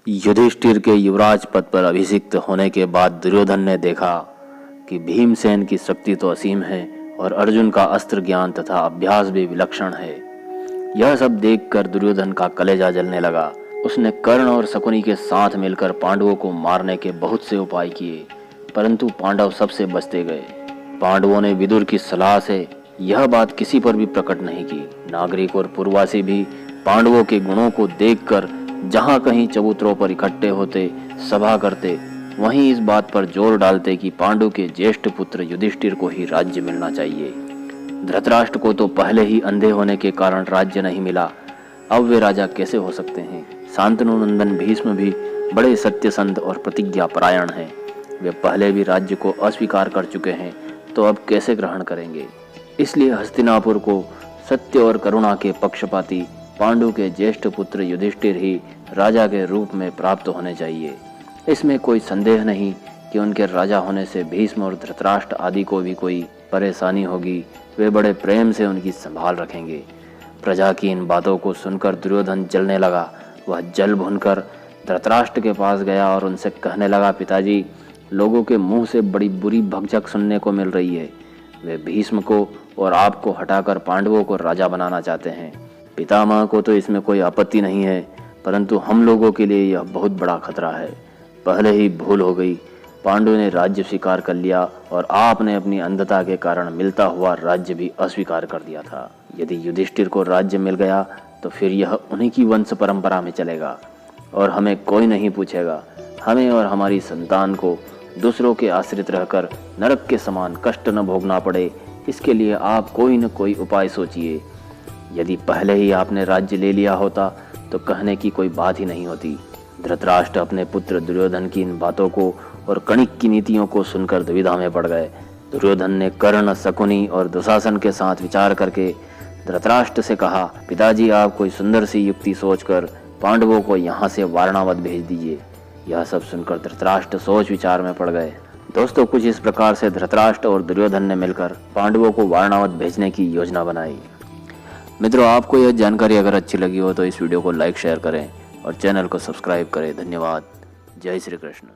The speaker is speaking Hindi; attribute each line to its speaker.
Speaker 1: युधिष्ठिर के युवराज पद पर अभिषिक्त होने के बाद दुर्योधन ने देखा कि भीमसेन की शक्ति तो असीम है और अर्जुन का अस्त्र ज्ञान तथा अभ्यास भी विलक्षण है। यह सब देखकर दुर्योधन का कलेजा जलने लगा। उसने कर्ण और शकुनी के साथ मिलकर पांडवों को मारने के बहुत से उपाय किए, परंतु पांडव सबसे बचते गए। पांडवों ने विदुर की सलाह से यह बात किसी पर भी प्रकट नहीं की। नागरिक और पूर्ववासी भी पांडवों के गुणों को देखकर जहां कहीं चबूतरों पर इकट्ठे होते, सभा करते, वहीं इस बात पर जोर डालते कि पांडु के ज्येष्ठ पुत्र युधिष्ठिर को ही राज्य मिलना चाहिए। धृतराष्ट्र को तो पहले ही अंधे होने के कारण राज्य नहीं मिला, अब वे राजा कैसे हो सकते हैं। शांतनु नंदन भीष्म भी बड़े सत्यसंध और प्रतिज्ञा परायण हैं। वे पहले भी राज्य को अस्वीकार कर चुके हैं, तो अब कैसे ग्रहण करेंगे। इसलिए हस्तिनापुर को सत्य और करुणा के पक्षपाती पांडु के ज्येष्ठ पुत्र युधिष्ठिर ही राजा के रूप में प्राप्त होने चाहिए। इसमें कोई संदेह नहीं कि उनके राजा होने से भीष्म और धृतराष्ट्र आदि को भी कोई परेशानी होगी। वे बड़े प्रेम से उनकी संभाल रखेंगे। प्रजा की इन बातों को सुनकर दुर्योधन जलने लगा। वह जल भुनकर धृतराष्ट्र के पास गया और उनसे कहने लगा, पिताजी, लोगों के मुंह से बड़ी बुरी भगझक सुनने को मिल रही है। वे भीष्म को और आपको हटाकर पांडवों को राजा बनाना चाहते हैं। पितामह को तो इसमें कोई आपत्ति नहीं है, परंतु हम लोगों के लिए यह बहुत बड़ा खतरा है। पहले ही भूल हो गई, पांडु ने राज्य स्वीकार कर लिया और आपने अपनी अंधता के कारण मिलता हुआ राज्य भी अस्वीकार कर दिया था। यदि युधिष्ठिर को राज्य मिल गया तो फिर यह उन्हीं की वंश परंपरा में चलेगा और हमें कोई नहीं पूछेगा। हमें और हमारी संतान को दूसरों के आश्रित रहकर नरक के समान कष्ट न भोगना पड़े, इसके लिए आप कोई न कोई उपाय सोचिए। यदि पहले ही आपने राज्य ले लिया होता तो कहने की कोई बात ही नहीं होती। धृतराष्ट्र अपने पुत्र दुर्योधन की इन बातों को और कणिक की नीतियों को सुनकर दुविधा में पड़ गए। दुर्योधन ने कर्ण, शकुनी और दुशासन के साथ विचार करके धृतराष्ट्र से कहा, पिताजी, आप कोई सुंदर सी युक्ति सोचकर पांडवों को यहाँ से वारणावत भेज दीजिए। यह सब सुनकर धृतराष्ट्र सोच विचार में पड़ गए। दोस्तों, कुछ इस प्रकार से धृतराष्ट्र और दुर्योधन ने मिलकर पांडवों को वारणावत भेजने की योजना बनाई। मित्रों, आपको यह जानकारी अगर अच्छी लगी हो तो इस वीडियो को लाइक शेयर करें और चैनल को सब्सक्राइब करें। धन्यवाद। जय श्री कृष्ण।